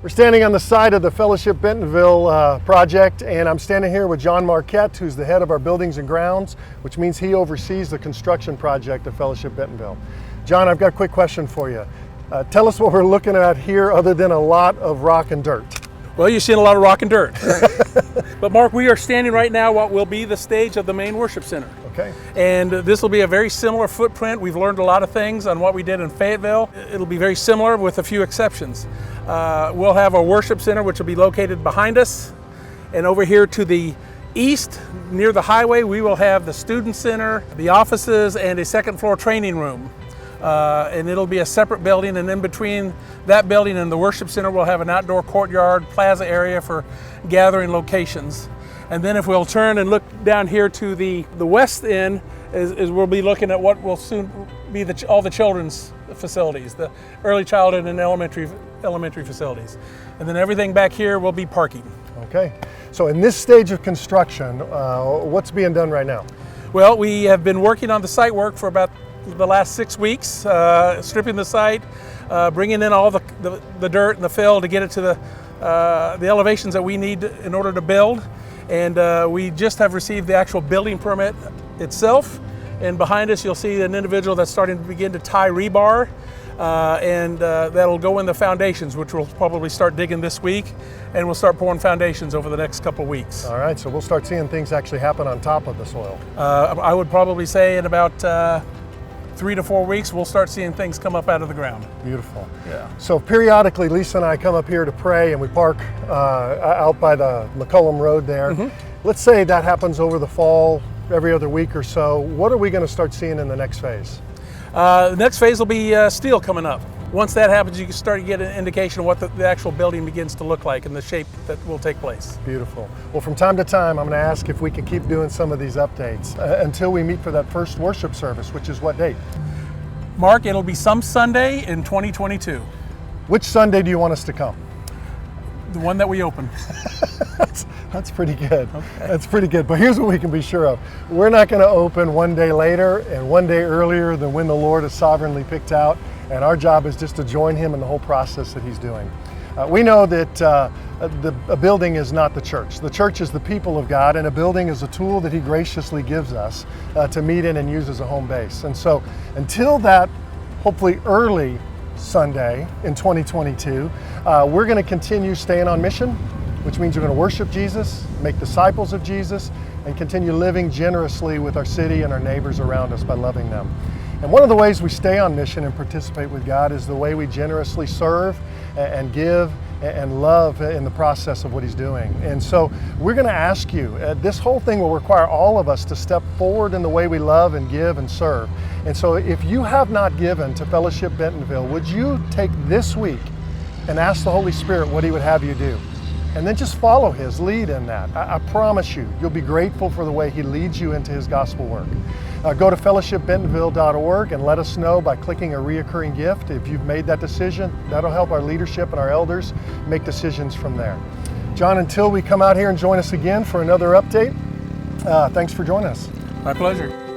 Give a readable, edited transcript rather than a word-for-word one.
We're standing on the side of the Fellowship Bentonville project, and I'm standing here with John Marquette, who's the head of our buildings and grounds, which means he oversees the construction project of Fellowship Bentonville. John, I've got a quick question for you. Tell us what we're looking at here other than a lot of rock and dirt. Well, you're seeing a lot of rock and dirt. But Mark, we are standing right now what will be the stage of the main worship center. Okay. And this will be a very similar footprint. We've learned a lot of things on what we did in Fayetteville. It'll be very similar with a few exceptions. We'll have a worship center which will be located behind us. And over here to the east, near the highway, we will have the student center, the offices, and a second floor training room. And it'll be a separate building, and in between that building and the worship center we'll have an outdoor courtyard plaza area for gathering locations. And then if we'll turn and look down here to the west end, is we'll be looking at what will soon be all the children's facilities, the early childhood and elementary facilities. And then everything back here will be parking. Okay, so in this stage of construction, what's being done right now? Well, we have been working on the site work for about the last 6 weeks, stripping the site, bringing in all the dirt and the fill to get it to the elevations that we need in order to build. And we just have received the actual building permit itself. And behind us you'll see an individual that's starting to begin to tie rebar, and that'll go in the foundations, which we'll probably start digging this week, and we'll start pouring foundations over the next couple of weeks. All right, so we'll start seeing things actually happen on top of the soil. I would probably say in about 3 to 4 weeks, we'll start seeing things come up out of the ground. Beautiful. Yeah. So periodically, Lisa and I come up here to pray, and we park out by the McCullum Road there. Mm-hmm. Let's say that happens over the fall, every other week or so. What are we going to start seeing in the next phase? The next phase will be steel coming up. Once that happens, you can start to get an indication of what the actual building begins to look like and the shape that will take place. Beautiful. Well, from time to time, I'm going to ask if we can keep doing some of these updates until we meet for that first worship service, which is what date? Mark, it'll be some Sunday in 2022. Which Sunday do you want us to come? The one that we open. That's pretty good. Okay. That's pretty good. But here's what we can be sure of. We're not going to open one day later and one day earlier than when the Lord has sovereignly picked out. And our job is just to join him in the whole process that he's doing. We know that a building is not the church. The church is the people of God, and a building is a tool that he graciously gives us to meet in and use as a home base. And so until that, hopefully early Sunday in 2022, we're going to continue staying on mission, which means we're going to worship Jesus, make disciples of Jesus, and continue living generously with our city and our neighbors around us by loving them. And one of the ways we stay on mission and participate with God is the way we generously serve and give and love in the process of what he's doing. And so we're going to ask you, this whole thing will require all of us to step forward in the way we love and give and serve. And so if you have not given to Fellowship Bentonville, would you take this week and ask the Holy Spirit what he would have you do? And then just follow his lead in that. I promise you, you'll be grateful for the way he leads you into his gospel work. Go to fellowshipbentonville.org and let us know by clicking a reoccurring gift. If you've made that decision, that'll help our leadership and our elders make decisions from there. John, until we come out here and join us again for another update, thanks for joining us. My pleasure.